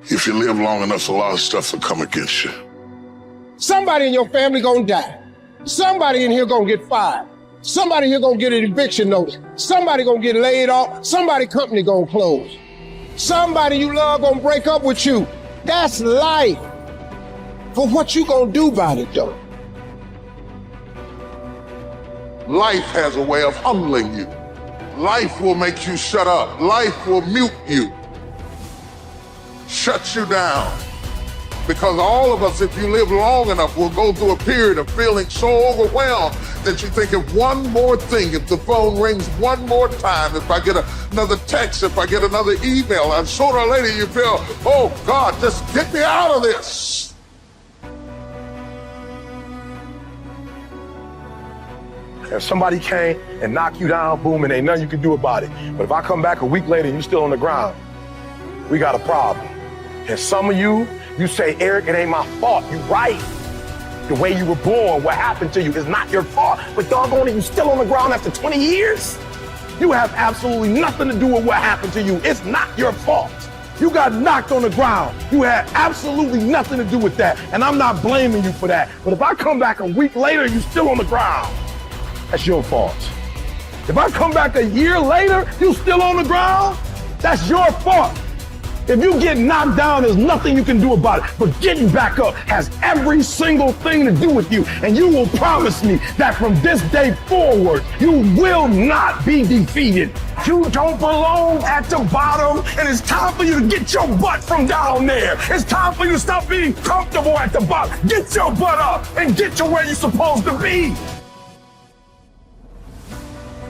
If you live long enough, a lot of stuff will come against you. Somebody in your family gonna die. Somebody in here gonna get fired. Somebody here gonna get an eviction notice. Somebody gonna get laid off. Somebody company gonna close. Somebody you love gonna break up with you. That's life. But what you gonna do about it though? Life has a way of humbling you. Life will make you shut up. Life will mute you. Shut you down. Because all of us, if you live long enough, will go through a period of feeling so overwhelmed that you think of one more thing, if the phone rings one more time, if I get another text, if I get another email, and sooner or later you feel, oh God, just get me out of this. If somebody came and knocked you down, boom, and ain't nothing you can do about it. But if I come back a week later and you're still on the ground, we got a problem. And some of you say, Eric, it ain't my fault. You're right. The way you were born, what happened to you is not your fault. But doggone it, you still on the ground after 20 years? You have absolutely nothing to do with what happened to you. It's not your fault. You got knocked on the ground. You had absolutely nothing to do with that. And I'm not blaming you for that. But if I come back a week later, you still on the ground, that's your fault. If I come back a year later, you still on the ground, that's your fault. If you get knocked down, there's nothing you can do about it. But getting back up has every single thing to do with you. And you will promise me that from this day forward, you will not be defeated. You don't belong at the bottom, and it's time for you to get your butt from down there. It's time for you to stop being comfortable at the bottom. Get your butt up and get to where you're supposed to be.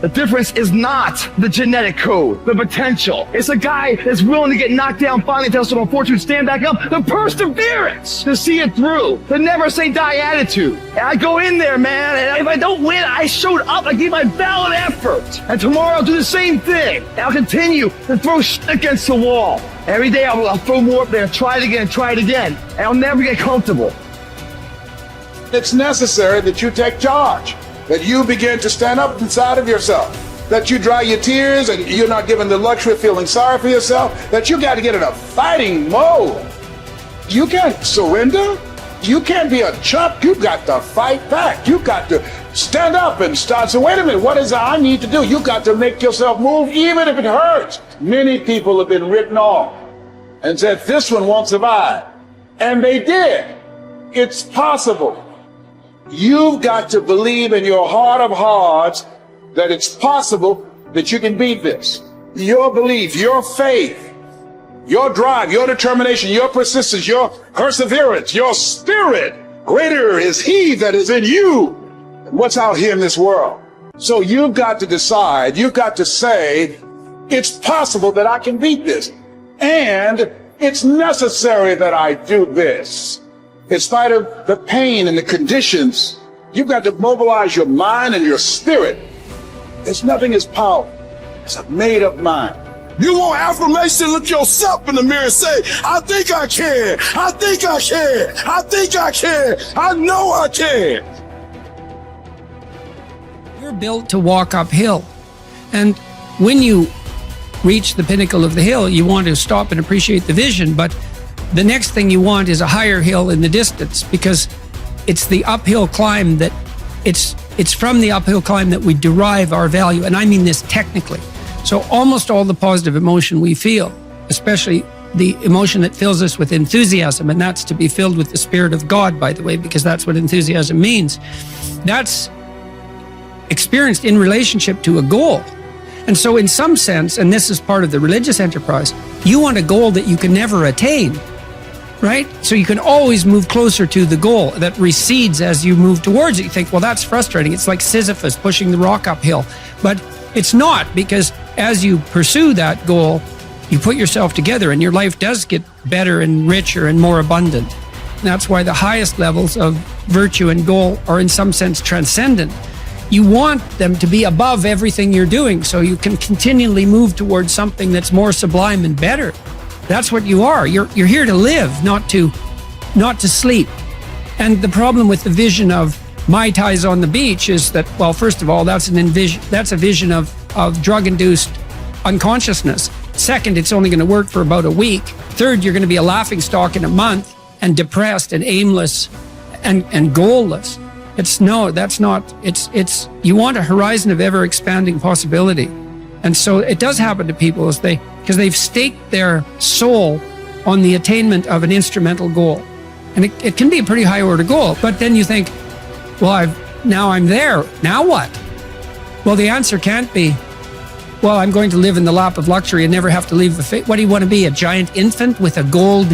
The difference is not the genetic code, the potential. It's a guy that's willing to get knocked down, finally tell someone fortune, stand back up, the perseverance to see it through, the never say die attitude. And I go in there, man, and if I don't win, I showed up, I gave my valid effort. And tomorrow I'll do the same thing. And I'll continue to throw shit against the wall. Every day I'll throw more up there, try it again, and I'll never get comfortable. It's necessary that you take charge, that you begin to stand up inside of yourself, that you dry your tears and you're not given the luxury of feeling sorry for yourself, that you got to get in a fighting mode. You can't surrender. You can't be a chump. You've got to fight back. You've got to stand up and start. So wait a minute, what is it I need to do? You've got to make yourself move even if it hurts. Many people have been written off and said, this one won't survive. And they did. It's possible. You've got to believe in your heart of hearts that it's possible that you can beat this. Your belief, your faith, your drive, your determination, your persistence, your perseverance, your spirit. Greater is He that is in you than what's out here in this world. So you've got to decide, you've got to say, it's possible that I can beat this. And it's necessary that I do this. In spite of the pain and the conditions, you've got to mobilize your mind and your spirit. There's nothing as powerful as a made-up mind. You want affirmation, look yourself in the mirror and say, I think I can, I think I can, I think I can, I know I can. You're built to walk uphill. And when you reach the pinnacle of the hill, you want to stop and appreciate the vision, but the next thing you want is a higher hill in the distance, because it's the uphill climb that it's from the uphill climb that we derive our value. And I mean this technically. So almost all the positive emotion we feel, especially the emotion that fills us with enthusiasm, and that's to be filled with the Spirit of God, by the way, because that's what enthusiasm means. That's experienced in relationship to a goal. And so in some sense, and this is part of the religious enterprise, you want a goal that you can never attain. Right? So you can always move closer to the goal that recedes as you move towards it. You think, well, that's frustrating. It's like Sisyphus pushing the rock uphill. But it's not, because as you pursue that goal, you put yourself together and your life does get better and richer and more abundant. And that's why the highest levels of virtue and goal are in some sense transcendent. You want them to be above everything you're doing so you can continually move towards something that's more sublime and better. That's what you are. You're here to live, not to sleep. And the problem with the vision of Mai Tais on the beach is that, well, first of all, that's a vision of drug-induced unconsciousness. Second, it's only going to work for about a week. Third, you're going to be a laughingstock in a month and depressed and aimless and goalless. You want a horizon of ever expanding possibility. And so it does happen to people because they've staked their soul on the attainment of an instrumental goal. And it can be a pretty high order goal, but then you think, well, now I'm there. Now what? Well, the answer can't be, well, I'm going to live in the lap of luxury and never have to leave what do you want to be? A giant infant with a gold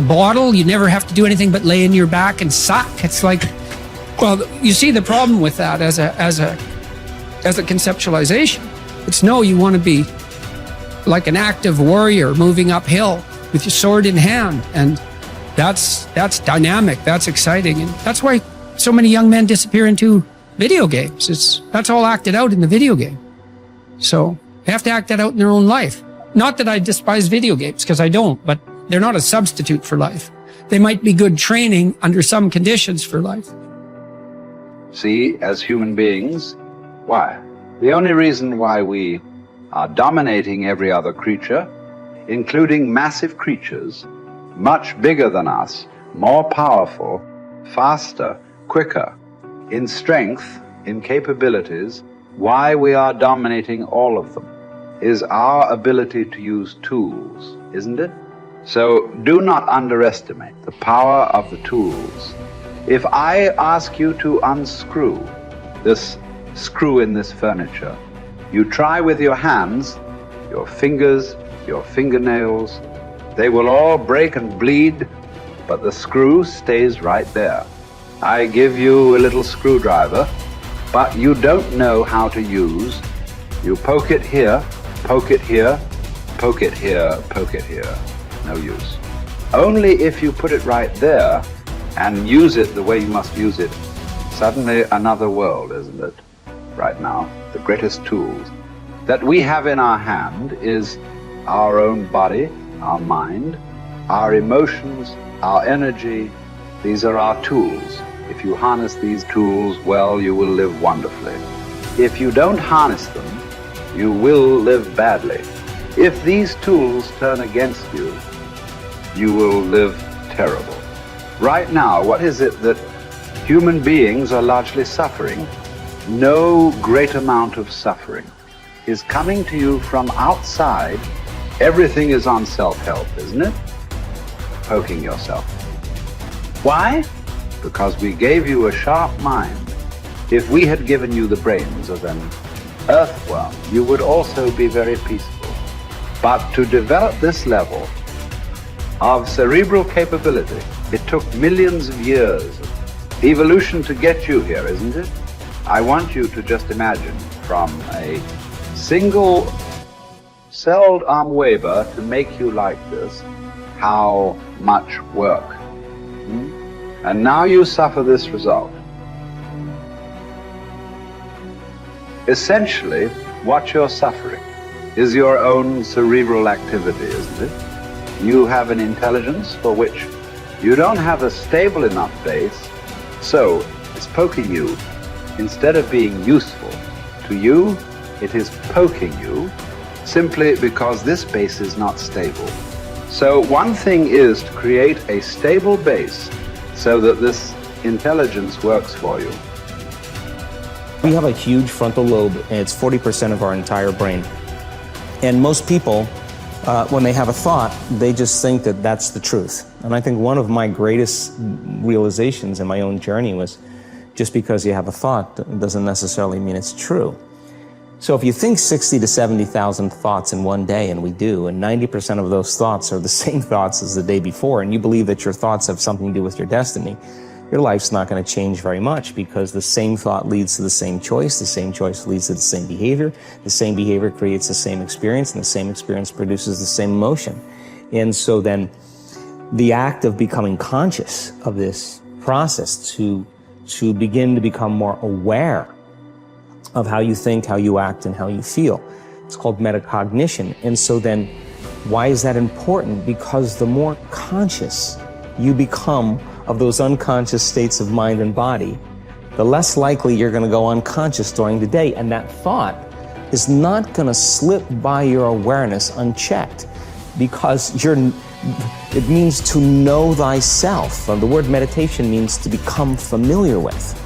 bottle? You never have to do anything but lay in your back and suck. It's like, well, you see the problem with that as a conceptualization. It's no, you want to be like an active warrior moving uphill with your sword in hand. And that's dynamic, that's exciting. And that's why so many young men disappear into video games. That's all acted out in the video game. So they have to act that out in their own life. Not that I despise video games, because I don't, but they're not a substitute for life. They might be good training under some conditions for life. See, as human beings, why? The only reason why we are dominating every other creature, including massive creatures, much bigger than us, more powerful, faster, quicker, in strength, in capabilities, why we are dominating all of them is our ability to use tools, isn't it? So do not underestimate the power of the tools. If I ask you to unscrew this screw in this furniture, you try with your hands, your fingers, your fingernails, they will all break and bleed, but the screw stays right there. I give you a little screwdriver, but you don't know how to use. You poke it here, poke it here, poke it here, poke it here. No use. Only if you put it right there and use it the way you must use it, suddenly another world, isn't it? Right now, the greatest tools that we have in our hand is our own body, our mind, our emotions, our energy. These are our tools. If you harness these tools well, you will live wonderfully. If you don't harness them, you will live badly. If these tools turn against you, you will live terrible. Right now, what is it that human beings are largely suffering? No great amount of suffering is coming to you from outside. Everything is on self-help, isn't it? Poking yourself. Why? Because we gave you a sharp mind. If we had given you the brains of an earthworm, you would also be very peaceful. But to develop this level of cerebral capability, it took millions of years of evolution to get you here, isn't it? I want you to just imagine from a single-celled amoeba to make you like this, how much work. And now you suffer this result. Essentially, what you're suffering is your own cerebral activity, isn't it? You have an intelligence for which you don't have a stable enough base, so it's poking you. Instead of being useful to you, it is poking you simply because this base is not stable. So one thing is to create a stable base so that this intelligence works for you. We have a huge frontal lobe, and it's 40% of our entire brain. And most people, when they have a thought, they just think that that's the truth. And I think one of my greatest realizations in my own journey was just because you have a thought doesn't necessarily mean it's true. So if you think 60 to 70,000 thoughts in one day, and we do, and 90% of those thoughts are the same thoughts as the day before, and you believe that your thoughts have something to do with your destiny, your life's not going to change very much, because the same thought leads to the same choice leads to the same behavior creates the same experience, and the same experience produces the same emotion. And so then the act of becoming conscious of this process to begin to become more aware of how you think, how you act, and how you feel. It's called metacognition. And so then, why is that important? Because the more conscious you become of those unconscious states of mind and body, the less likely you're going to go unconscious during the day. And that thought is not going to slip by your awareness unchecked, because it means to know thyself. The word meditation means to become familiar with.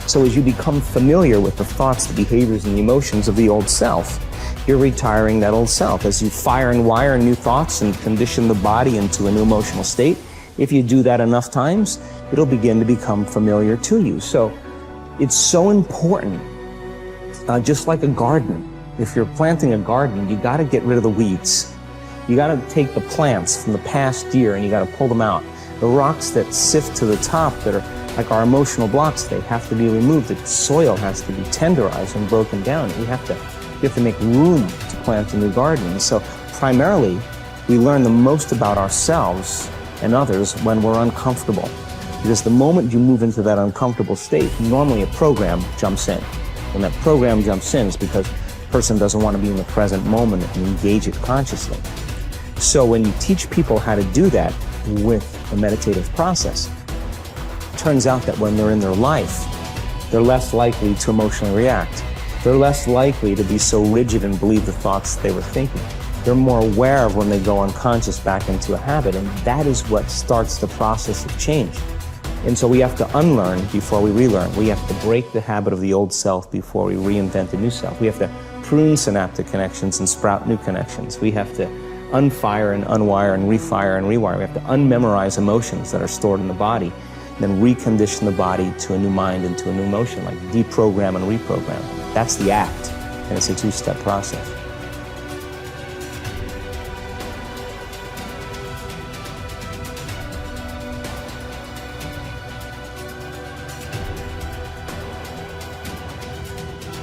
So as you become familiar with the thoughts, the behaviors, and the emotions of the old self, you're retiring that old self. As you fire and wire new thoughts and condition the body into a new emotional state, if you do that enough times, it'll begin to become familiar to you. So it's so important, just like a garden. If you're planting a garden, you got to get rid of the weeds. You got to take the plants from the past year and you got to pull them out. The rocks that sift to the top that are like our emotional blocks, they have to be removed. The soil has to be tenderized and broken down. You have to make room to plant a new garden. And so primarily, we learn the most about ourselves and others when we're uncomfortable. Because the moment you move into that uncomfortable state, normally a program jumps in. When that program jumps in, it's because the person doesn't want to be in the present moment and engage it consciously. So when you teach people how to do that with a meditative process, it turns out that when they're in their life, they're less likely to emotionally react. They're less likely to be so rigid and believe the thoughts they were thinking. They're more aware of when they go unconscious back into a habit, and that is what starts the process of change. And so we have to unlearn before we relearn. We have to break the habit of the old self before we reinvent a new self. We have to prune synaptic connections and sprout new connections. We have to unfire and unwire and refire and rewire. We have to unmemorize emotions that are stored in the body, and then recondition the body to a new mind and to a new emotion, like deprogram and reprogram. That's the act, and it's a two-step process.